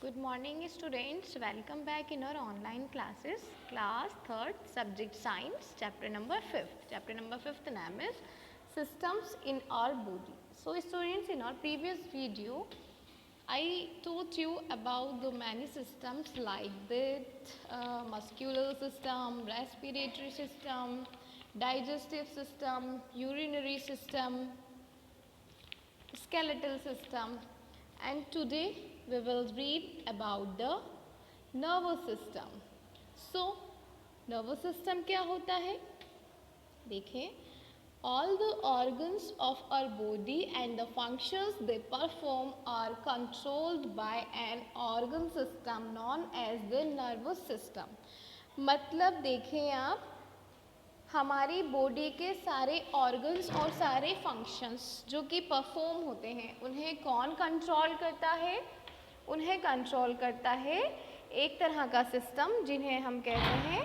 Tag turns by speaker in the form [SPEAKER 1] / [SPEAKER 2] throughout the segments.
[SPEAKER 1] Good morning students, welcome back in our online classes, class 3rd, subject science, chapter number 5th. Chapter number 5th name is systems in our body. So students, in our previous video, I taught you about the many systems like the muscular system, respiratory system, digestive system, urinary system, skeletal system, and today we will read about the nervous system. So nervous system क्या होता है? देखें, all the organs of our body and the functions they perform are controlled by an organ system known as the nervous system. मतलब देखें आप, हमारी body के सारे ऑर्गन्स और सारे फंक्शंस जो कि परफॉर्म होते हैं उन्हें कौन कंट्रोल करता है? उन्हें कंट्रोल करता है एक तरह का सिस्टम जिन्हें हम कहते हैं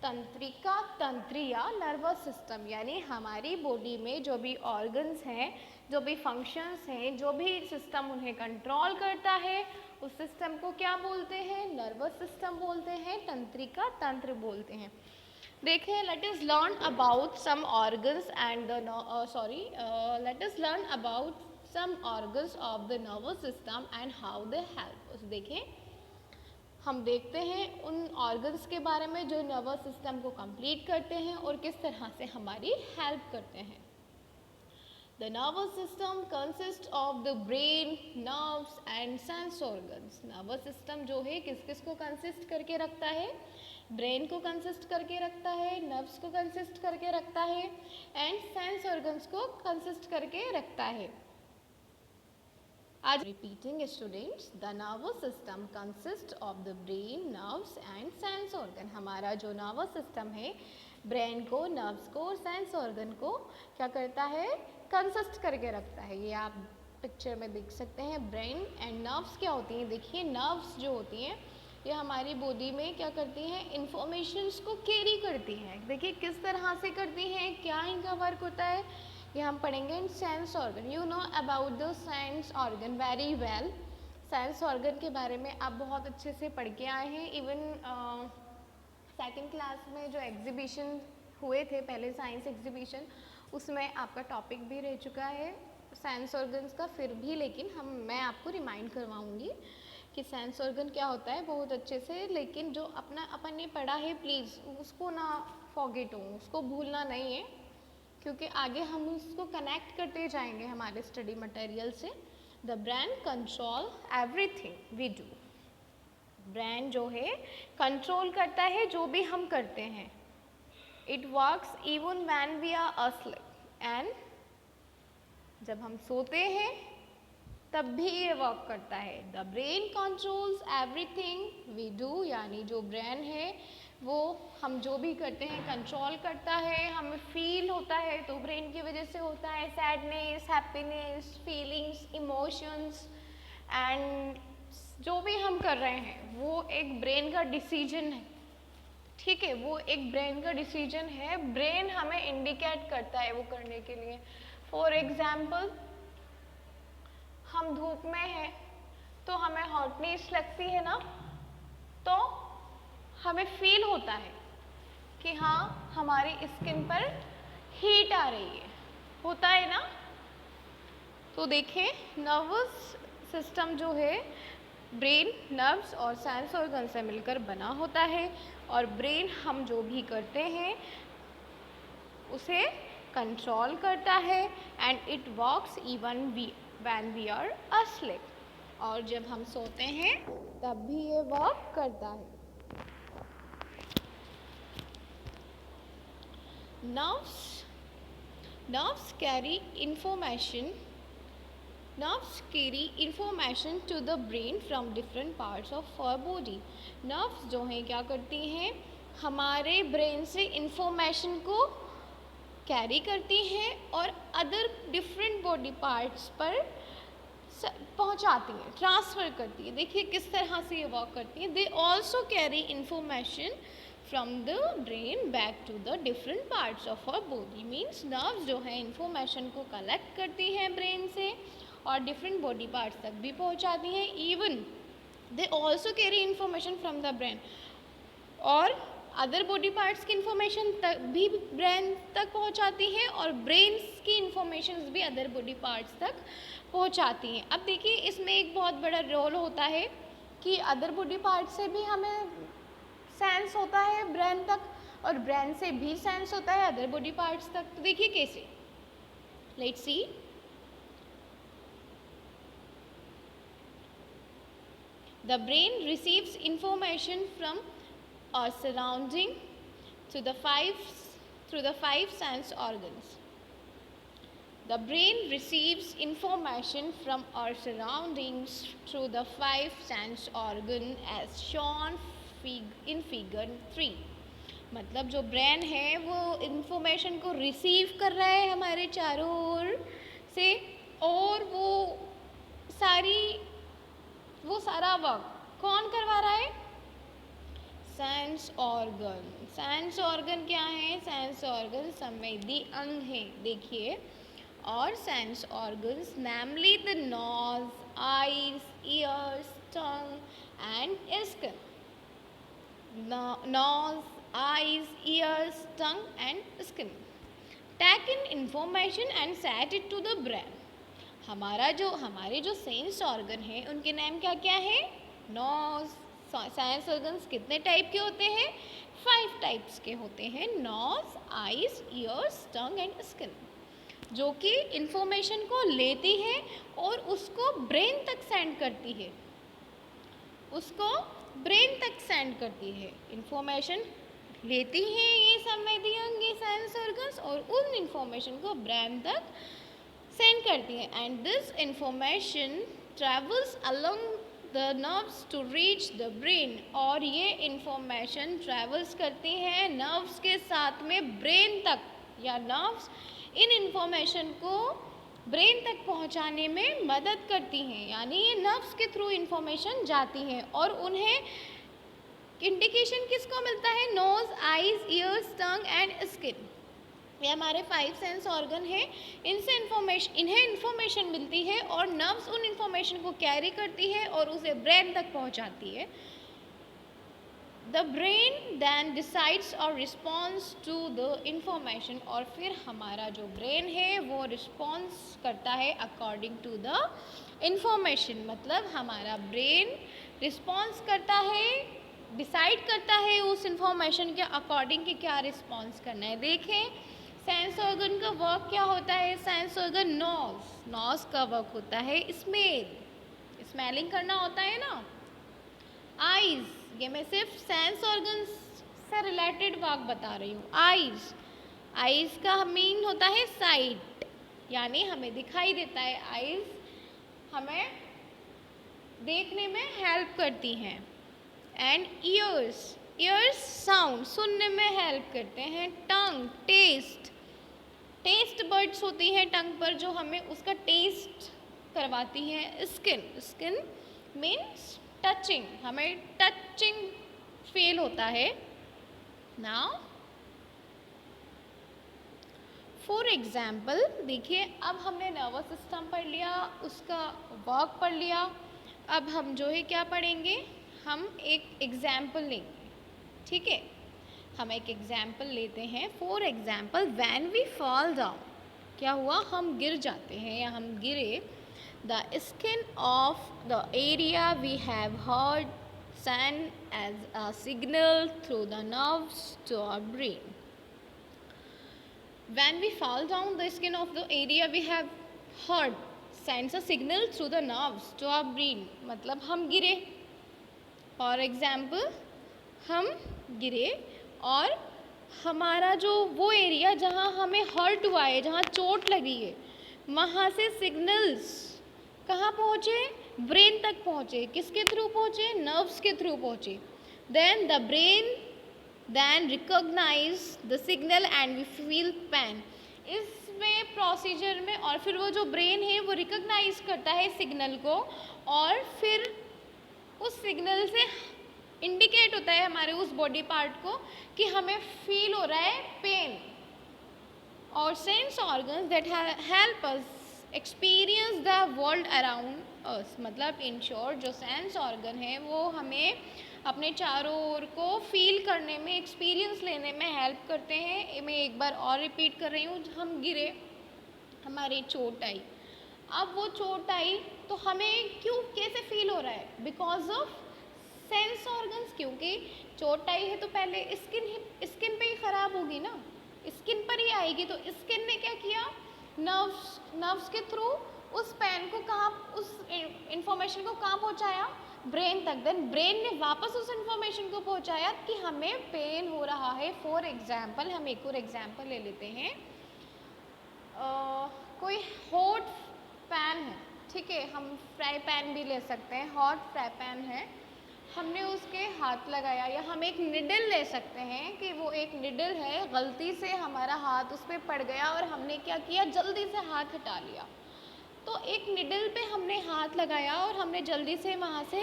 [SPEAKER 1] तंत्रिका तंत्र या नर्वस सिस्टम। यानी हमारी बॉडी में जो भी ऑर्गन्स हैं, जो भी फंक्शंस हैं, जो भी सिस्टम उन्हें कंट्रोल करता है उस सिस्टम को क्या बोलते हैं? नर्वस सिस्टम बोलते हैं, तंत्रिका तंत्र बोलते हैं। देखें, let us learn about some organs and let us learn about some organs of the nervous system and how they help us. देखें, हम देखते हैं उन ऑर्गन्स के बारे में जो नर्वस सिस्टम को कंप्लीट करते हैं और किस तरह से हमारी हेल्प करते हैं। The nervous system consists of the brain, nerves and sense organs. Nervous system जो है किस किस को कंसिस्ट करके रखता है? ब्रेन को कंसिस्ट करके रखता है, नर्व्स को कंसिस्ट करके रखता है एंड सेंस ऑर्गन्स को कंसिस्ट करके रखता है। आज repeating students, the nervous system consist of the brain, nerves and sense organ. हमारा जो नर्वस सिस्टम है ब्रेन को, नर्व्स को और सेंस ऑर्गन को क्या करता है? कंसिस्ट करके रखता है। ये आप पिक्चर में देख सकते हैं। ब्रेन एंड नर्व्स क्या होती हैं? देखिए, नर्व्स जो होती हैं ये हमारी बॉडी में क्या करती हैं? इंफॉर्मेशंस को कैरी करती हैं। देखिए किस तरह से करती हैं, क्या इनका वर्क होता है, ये हम पढ़ेंगे in sense organ. You know about the sense organ very well. Sense organ के बारे में आप बहुत अच्छे से पढ़ के आए हैं। इवन सेकेंड क्लास में जो एग्जीबिशन हुए थे पहले, साइंस एग्जीबिशन, उसमें आपका टॉपिक भी रह चुका है सेंस ऑर्गन्स का। फिर भी लेकिन मैं आपको रिमाइंड करवाऊँगी कि सेंस ऑर्गन क्या होता है बहुत अच्छे से। लेकिन जो अपन ने पढ़ा है प्लीज़ उसको ना फॉरगेट हो, उसको भूलना नहीं है, क्योंकि आगे हम उसको कनेक्ट करते जाएंगे हमारे स्टडी मटेरियल से। The brain control everything we do. Brain जो है कंट्रोल करता है जो भी हम करते हैं। It works even when we are asleep. And जब हम सोते हैं तब भी ये वर्क करता है। The brain controls everything we do. यानी जो ब्रेन है वो हम जो भी करते हैं कंट्रोल करता है। हमें फील होता है तो ब्रेन की वजह से होता है, sadness, happiness, feelings, emotions, and जो भी हम कर रहे हैं वो एक ब्रेन का डिसीजन है। ठीक है, वो एक ब्रेन का डिसीजन है। ब्रेन हमें इंडिकेट करता है वो करने के लिए। फॉर एग्जाम्पल, हम धूप में हैं तो हमें हॉटनेस लगती है ना, तो हमें फील होता है कि हाँ हमारी स्किन पर हीट आ रही है, होता है ना। तो देखें, नर्वस सिस्टम जो है ब्रेन, नर्व्स और सेंस ऑर्गन से मिलकर बना होता है और ब्रेन हम जो भी करते हैं उसे कंट्रोल करता है and it works even when we are asleep. और जब हम सोते हैं तब भी ये वर्क करता है। Nerves carry information to the brain from different parts of our body. Nerves जो हैं क्या करती हैं? हमारे ब्रेन से इंफॉर्मेशन को कैरी करती हैं और अदर डिफरेंट बॉडी पार्ट्स पर पहुंचाती हैं, ट्रांसफ़र करती है। देखिए किस तरह से ये वर्क करती है। They also carry information from the brain back to the different parts of our body. Means nerves जो है इंफॉर्मेशन को कलेक्ट करती हैं ब्रेन से और डिफरेंट बॉडी पार्ट्स तक भी पहुंचाती हैं। Even they also carry information from the brain, और अदर बॉडी पार्ट्स की इंफॉर्मेशन तक भी ब्रेन तक पहुंचाती है और ब्रेन्स की इंफॉर्मेशन भी अदर बॉडी पार्ट्स तक पहुंचाती हैं। अब देखिए इसमें एक बहुत बड़ा रोल होता है कि अदर बॉडी पार्ट से भी हमें सेंस होता है ब्रेन तक, और ब्रेन से भी सेंस होता है अदर बॉडी पार्ट्स तक। तो देखिए कैसे, let's see. The brain receives information from our surrounding through the five sense organs. The brain receives information from our surroundings through the five sense organ as shown in figure 3. मतलब जो brain है वो information को receive कर रहा है हमारे चारों ओर से, और वो सारा वर्क कौन करवा रहा है? Sense organ. सेंस ऑर्गन क्या है? सेंस ऑर्गन संवेदी अंग है, देखिए। और sense organs namely the nose, eyes, ears, tongue and skin. Nose, eyes, ears, tongue and skin take in information and set it to the brain. हमारे जो sense organ है उनके नाम क्या क्या है? नोज। सेंस ऑर्गन्स कितने टाइप के होते हैं? 5 टाइप्स के होते हैं, nose, eyes, ears, tongue and skin, जो कि इंफॉर्मेशन को लेती है और उसको ब्रेन तक सेंड करती है, इंफॉर्मेशन लेती हैं ये संवेदी अंग, ये सेंस ऑर्गन्स, और उन इंफॉर्मेशन को ब्रेन तक सेंड करती है। And this information travels along the nerves to reach the brain, और ये इंफॉर्मेशन ट्रेवल्स करती है नर्व्स के साथ में ब्रेन तक, या नर्व्स इन इंफॉर्मेशन को ब्रेन तक पहुंचाने में मदद करती हैं, यानी ये नर्व्स के थ्रू इंफॉर्मेशन जाती हैं, और उन्हें इंडिकेशन किसको मिलता है? Nose, eyes, ears, tongue and skin. ये हमारे 5 सेंस ऑर्गन है, इन्हें इंफॉर्मेशन मिलती है और नर्व्स उन इंफॉर्मेशन को कैरी करती है और उसे ब्रेन तक पहुंचाती है। द ब्रेन देन डिसाइड्स और रिस्पॉन्स टू द इंफॉर्मेशन, और फिर हमारा जो ब्रेन है वो रिस्पॉन्स करता है अकॉर्डिंग टू द इंफॉर्मेशन। मतलब हमारा ब्रेन रिस्पॉन्स करता है, डिसाइड करता है उस इंफॉर्मेशन के अकॉर्डिंग कि क्या रिस्पॉन्स करना है। देखें सेंस ऑर्गन का वर्क क्या होता है? सेंस ऑर्गन नोज का वर्क होता है स्मेलिंग करना होता है ना। आईज, ये मैं सिर्फ सेंस ऑर्गन से रिलेटेड वर्क बता रही हूँ। आईज का मीन होता है साइट, यानी हमें दिखाई देता है। आईज हमें देखने में हेल्प करती हैं। एंड ईयर्स साउंड सुनने में हेल्प करते हैं। टंग टेस्ट बर्ड्स होती हैं टंग पर जो हमें उसका टेस्ट करवाती हैं। स्किन मीन्स टचिंग, हमें टचिंग फील होता है। नाउ फॉर एग्जाम्पल देखिए, अब हमने नर्वस सिस्टम पढ़ लिया, उसका वर्क पढ़ लिया। अब हम जो है क्या पढ़ेंगे? हम एक एग्जाम्पल लेंगे, ठीक है। हम एक एग्जाम्पल लेते हैं। For example when we fall down, क्या हुआ? हम गिर जाते हैं या हम गिरे। The skin of the area we have hurt send as a signal through the nerves to our brain. When we fall down, the skin of the area we have heard sends a signal through the nerves to our brain. मतलब हम गिरे, for example हम गिरे और हमारा जो वो area जहाँ हमें हर्ट हुआ है, जहाँ चोट लगी है, वहाँ से सिग्नल्स कहाँ पहुँचे? ब्रेन तक पहुँचे। किसके थ्रू पहुँचे? नर्व्स के थ्रू पहुँचे। Then the brain then recognize the signal and we feel pain. इसमें प्रोसीजर में और फिर वो जो ब्रेन है वो रिकॉग्नाइज करता है सिग्नल को, और फिर उस सिग्नल से इंडिकेट होता है हमारे उस बॉडी पार्ट को कि हमें फील हो रहा है पेन। और sense organs that help us experience the world around अस, मतलब इन शॉर्ट जो सेंस ऑर्गन है वो हमें अपने चारों ओर को फील करने में, एक्सपीरियंस लेने में हेल्प करते हैं। मैं एक बार और रिपीट कर रही हूँ, हम गिरे, हमारी चोट आई, अब वो चोट आई तो हमें क्यों, कैसे फील हो रहा है, बिकॉज ऑफ सेंस ऑर्गन्स। क्योंकि चोट आई है तो पहले स्किन पे ही ख़राब होगी ना, स्किन पर ही आएगी, तो स्किन ने क्या किया, नर्व्स के थ्रू उस पेन को कहाँ, उस इंफॉर्मेशन को कहाँ पहुँचाया, ब्रेन तक। देन ब्रेन ने वापस उस इंफॉर्मेशन को पहुँचाया कि हमें पेन हो रहा है। फॉर एग्जाम्पल, हम एक और एग्जाम्पल ले लेते हैं। कोई हॉट पैन है, ठीक है, हम फ्राई पैन भी ले सकते हैं, हॉट फ्राई पैन है, हमने उसके हाथ लगाया, या हम एक निडल ले सकते हैं कि वो एक निडल है, गलती से हमारा हाथ उस पर पड़ गया और हमने क्या किया, जल्दी से हाथ हटा लिया। तो एक निडल पे हमने हाथ लगाया और हमने जल्दी से वहाँ से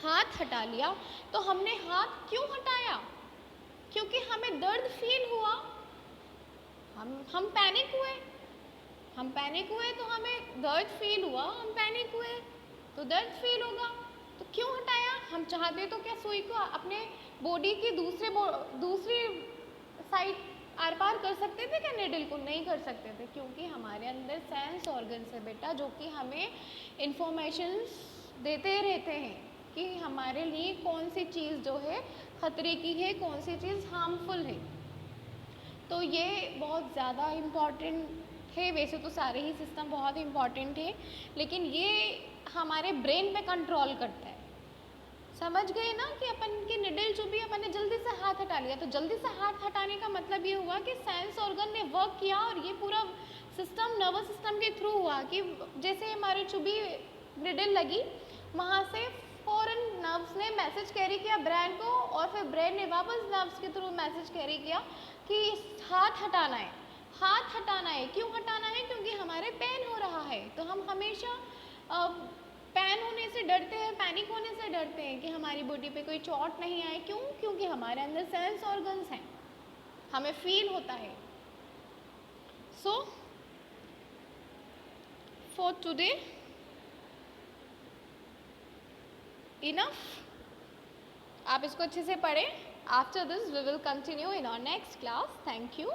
[SPEAKER 1] हाथ हटा लिया। तो हमने हाथ क्यों हटाया, क्योंकि हमें दर्द फील हुआ, हम पैनिक हुए तो हमें दर्द फील हुआ, हम पैनिक हुए तो दर्द फील होगा, तो क्यों हटाया, हम चाहते तो क्या सुई को अपने बॉडी की दूसरी साइड आर पार कर सकते थे क्या, निडल को नहीं कर सकते थे, क्योंकि हमारे अंदर सेंस ऑर्गन्स है बेटा, जो कि हमें इंफॉर्मेशंस देते रहते हैं कि हमारे लिए कौन सी चीज़ जो है खतरे की है, कौन सी चीज़ हार्मफुल है। तो ये बहुत ज़्यादा इम्पॉर्टेंट है, वैसे तो सारे ही सिस्टम बहुत इम्पॉर्टेंट है, लेकिन ये हमारे ब्रेन पे कंट्रोल करता है। समझ गए ना कि अपन की निडल जो भी, अपन ने जल्दी से हाथ हटा लिया, तो जल्दी से हाथ हटाने का मतलब ये हुआ कि सेंस ऑर्गन ने वर्क किया, और ये पूरा सिस्टम नर्वस सिस्टम के थ्रू हुआ कि जैसे हमारे चुभी निडल लगी, वहाँ से फ़ौरन नर्व्स ने मैसेज कैरी किया ब्रेन को, और फिर ब्रेन ने वापस नर्व्स के थ्रू मैसेज कैरी किया कि हाथ हटाना है, हाथ हटाना है। क्यों हटाना है, क्योंकि हमारे पेन हो रहा है। तो हम हमेशा पेन होने से डरते हैं, पैनिक होने से डरते हैं कि हमारी बॉडी पे कोई चोट नहीं आए। क्यों, क्योंकि हमारे अंदर सेंस ऑर्गन्स हैं, हमें फील होता है। सो फॉर टुडे इनफ, आप इसको अच्छे से पढ़ें। After this we will continue in our next class. Thank you.